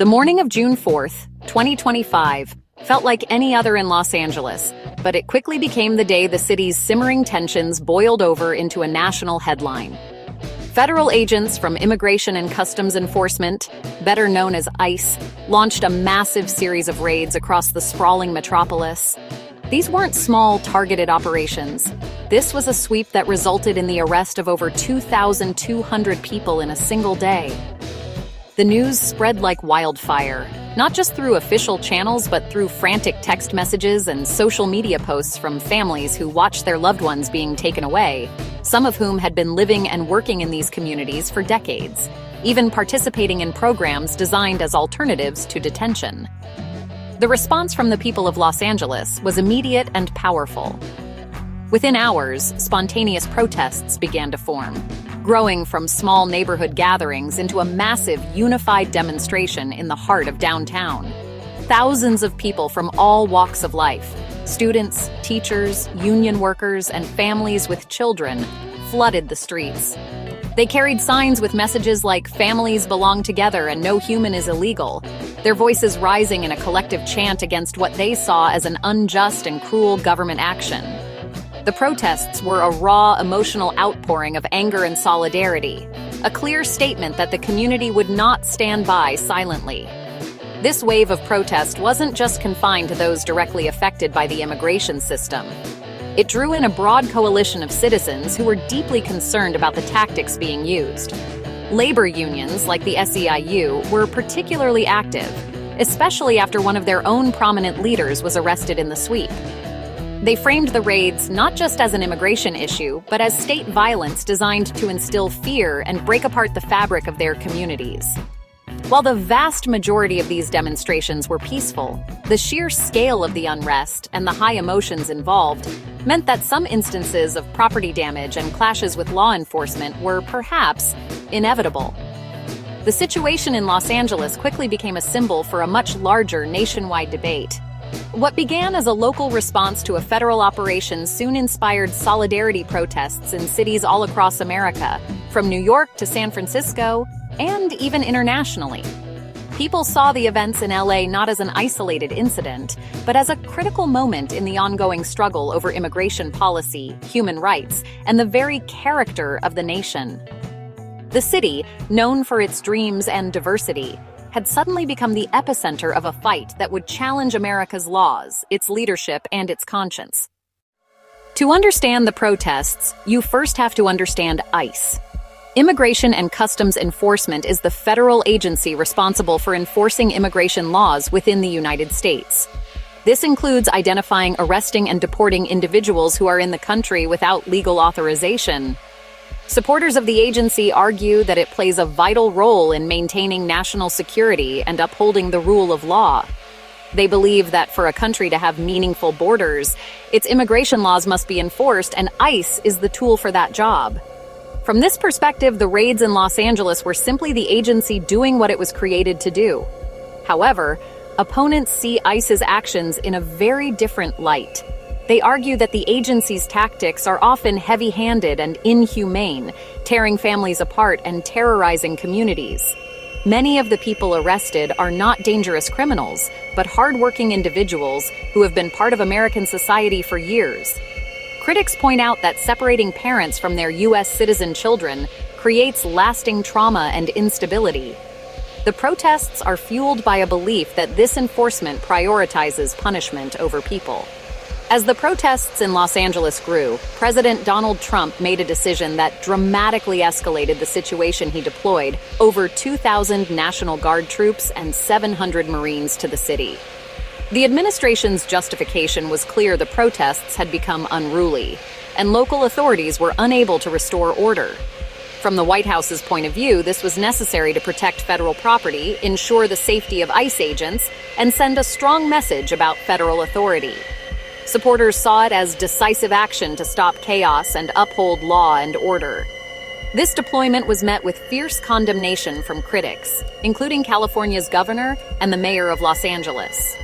The morning of June 4th, 2025, felt like any other in Los Angeles, but it quickly became the day the city's simmering tensions boiled over into a national headline. Federal agents from Immigration and Customs Enforcement, better known as ICE, launched a massive series of raids across the sprawling metropolis. These weren't small, targeted operations. This was a sweep that resulted in the arrest of over 2,200 people in a single day. The news spread like wildfire, not just through official channels but through frantic text messages and social media posts from families who watched their loved ones being taken away, some of whom had been living and working in these communities for decades, even participating in programs designed as alternatives to detention. The response from the people of Los Angeles was immediate and powerful. Within hours, spontaneous protests began to form, growing from small neighborhood gatherings into a massive, unified demonstration in the heart of downtown. Thousands of people from all walks of life, students, teachers, union workers, and families with children, flooded the streets. They carried signs with messages like "Families belong together and no human is illegal," their voices rising in a collective chant against what they saw as an unjust and cruel government action. The protests were a raw, emotional outpouring of anger and solidarity, a clear statement that the community would not stand by silently. This wave of protest wasn't just confined to those directly affected by the immigration system. It drew in a broad coalition of citizens who were deeply concerned about the tactics being used. Labor unions, like the SEIU, were particularly active, especially after one of their own prominent leaders was arrested in the sweep. They framed the raids not just as an immigration issue, but as state violence designed to instill fear and break apart the fabric of their communities. While the vast majority of these demonstrations were peaceful, the sheer scale of the unrest and the high emotions involved meant that some instances of property damage and clashes with law enforcement were perhaps inevitable. The situation in Los Angeles quickly became a symbol for a much larger nationwide debate. What began as a local response to a federal operation soon inspired solidarity protests in cities all across America, from New York to San Francisco, and even internationally. People saw the events in LA not as an isolated incident, but as a critical moment in the ongoing struggle over immigration policy, human rights, and the very character of the nation. The city, known for its dreams and diversity, had suddenly become the epicenter of a fight that would challenge America's laws, its leadership, and its conscience. To understand the protests, you first have to understand ICE. Immigration and Customs Enforcement is the federal agency responsible for enforcing immigration laws within the United States. This includes identifying, arresting, and deporting individuals who are in the country without legal authorization. Supporters of the agency argue that it plays a vital role in maintaining national security and upholding the rule of law. They believe that for a country to have meaningful borders, its immigration laws must be enforced, and ICE is the tool for that job. From this perspective, the raids in Los Angeles were simply the agency doing what it was created to do. However, opponents see ICE's actions in a very different light. They argue that the agency's tactics are often heavy-handed and inhumane, tearing families apart and terrorizing communities. Many of the people arrested are not dangerous criminals, but hardworking individuals who have been part of American society for years. Critics point out that separating parents from their U.S. citizen children creates lasting trauma and instability. The protests are fueled by a belief that this enforcement prioritizes punishment over people. As the protests in Los Angeles grew, President Donald Trump made a decision that dramatically escalated the situation. He deployed over 2,000 National Guard troops and 700 Marines to the city. The administration's justification was clear: the protests had become unruly, and local authorities were unable to restore order. From the White House's point of view, this was necessary to protect federal property, ensure the safety of ICE agents, and send a strong message about federal authority. Supporters saw it as decisive action to stop chaos and uphold law and order. This deployment was met with fierce condemnation from critics, including California's governor and the mayor of Los Angeles.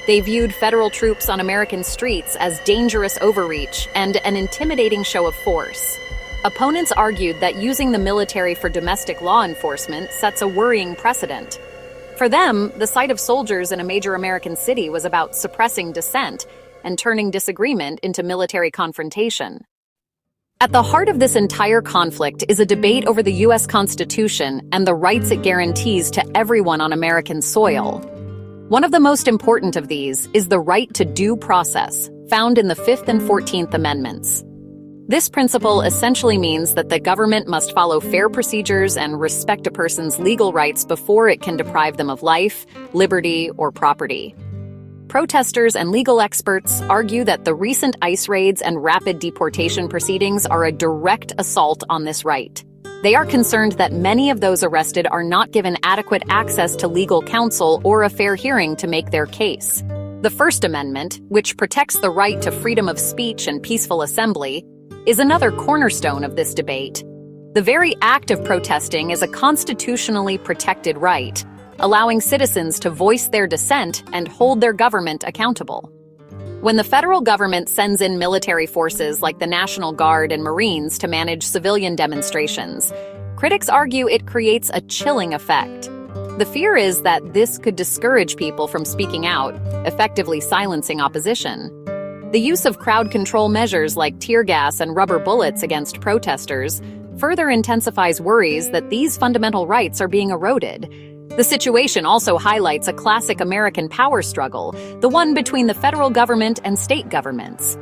They viewed federal troops on American streets as dangerous overreach and an intimidating show of force. Opponents argued that using the military for domestic law enforcement sets a worrying precedent. For them, the sight of soldiers in a major American city was about suppressing dissent and turning disagreement into military confrontation. At the heart of this entire conflict is a debate over the U.S. Constitution and the rights it guarantees to everyone on American soil. One of the most important of these is the right to due process, found in the 5th and 14th Amendments. This principle essentially means that the government must follow fair procedures and respect a person's legal rights before it can deprive them of life, liberty, or property. Protesters and legal experts argue that the recent ICE raids and rapid deportation proceedings are a direct assault on this right. They are concerned that many of those arrested are not given adequate access to legal counsel or a fair hearing to make their case. The First Amendment, which protects the right to freedom of speech and peaceful assembly, is another cornerstone of this debate. The very act of protesting is a constitutionally protected right, allowing citizens to voice their dissent and hold their government accountable. When the federal government sends in military forces like the National Guard and Marines to manage civilian demonstrations, critics argue it creates a chilling effect. The fear is that this could discourage people from speaking out, effectively silencing opposition. The use of crowd control measures like tear gas and rubber bullets against protesters further intensifies worries that these fundamental rights are being eroded. The situation also highlights a classic American power struggle, the one between the federal government and state governments.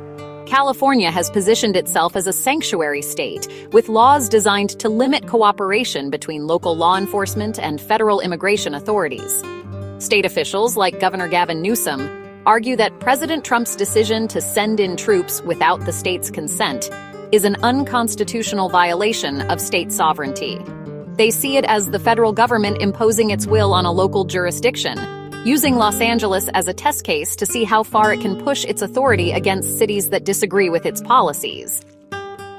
California has positioned itself as a sanctuary state, with laws designed to limit cooperation between local law enforcement and federal immigration authorities. State officials like Governor Gavin Newsom argue that President Trump's decision to send in troops without the state's consent is an unconstitutional violation of state sovereignty. They see it as the federal government imposing its will on a local jurisdiction, using Los Angeles as a test case to see how far it can push its authority against cities that disagree with its policies.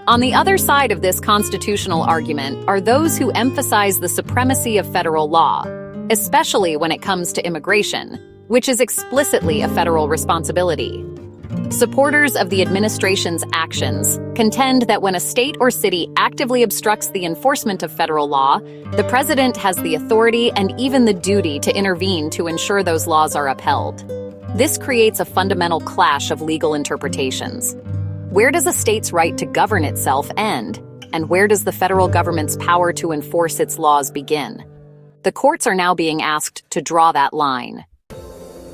On the other side of this constitutional argument are those who emphasize the supremacy of federal law, especially when it comes to immigration, which is explicitly a federal responsibility. Supporters of the administration's actions contend that when a state or city actively obstructs the enforcement of federal law, the president has the authority and even the duty to intervene to ensure those laws are upheld. This creates a fundamental clash of legal interpretations. Where does a state's right to govern itself end, and where does the federal government's power to enforce its laws begin? The courts are now being asked to draw that line.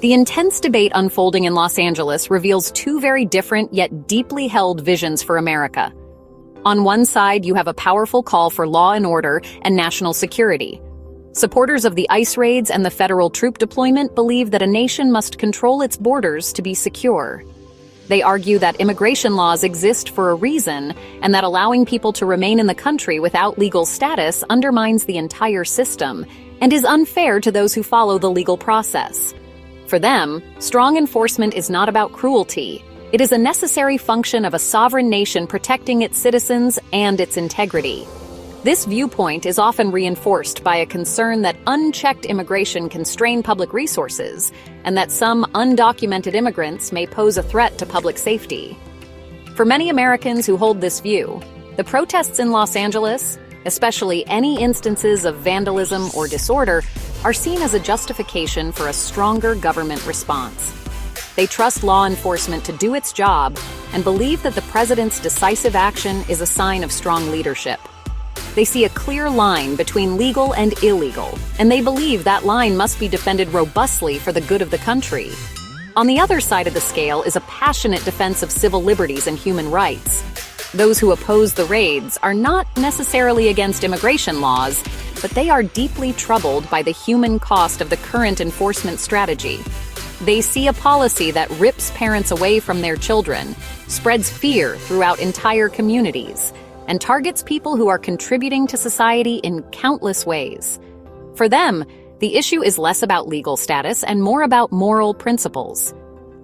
The intense debate unfolding in Los Angeles reveals two very different yet deeply held visions for America. On one side, you have a powerful call for law and order and national security. Supporters of the ICE raids and the federal troop deployment believe that a nation must control its borders to be secure. They argue that immigration laws exist for a reason and that allowing people to remain in the country without legal status undermines the entire system and is unfair to those who follow the legal process. For them, strong enforcement is not about cruelty. It is a necessary function of a sovereign nation protecting its citizens and its integrity. This viewpoint is often reinforced by a concern that unchecked immigration can strain public resources and that some undocumented immigrants may pose a threat to public safety. For many Americans who hold this view, the protests in Los Angeles, especially any instances of vandalism or disorder, are seen as a justification for a stronger government response. They trust law enforcement to do its job and believe that the president's decisive action is a sign of strong leadership. They see a clear line between legal and illegal, and they believe that line must be defended robustly for the good of the country. On the other side of the scale is a passionate defense of civil liberties and human rights. Those who oppose the raids are not necessarily against immigration laws, but they are deeply troubled by the human cost of the current enforcement strategy. They see a policy that rips parents away from their children, spreads fear throughout entire communities, and targets people who are contributing to society in countless ways. For them, the issue is less about legal status and more about moral principles.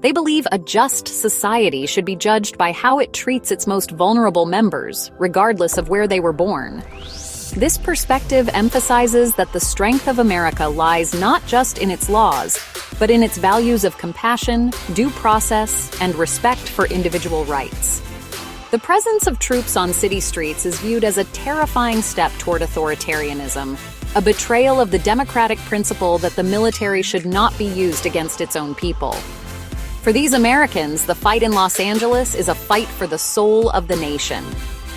They believe a just society should be judged by how it treats its most vulnerable members, regardless of where they were born. This perspective emphasizes that the strength of America lies not just in its laws, but in its values of compassion, due process, and respect for individual rights. The presence of troops on city streets is viewed as a terrifying step toward authoritarianism, a betrayal of the democratic principle that the military should not be used against its own people. For these Americans, the fight in Los Angeles is a fight for the soul of the nation,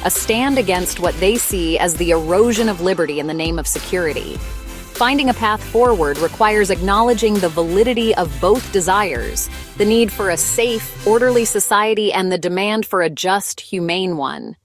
a stand against what they see as the erosion of liberty in the name of security. Finding a path forward requires acknowledging the validity of both desires, the need for a safe, orderly society and the demand for a just, humane one.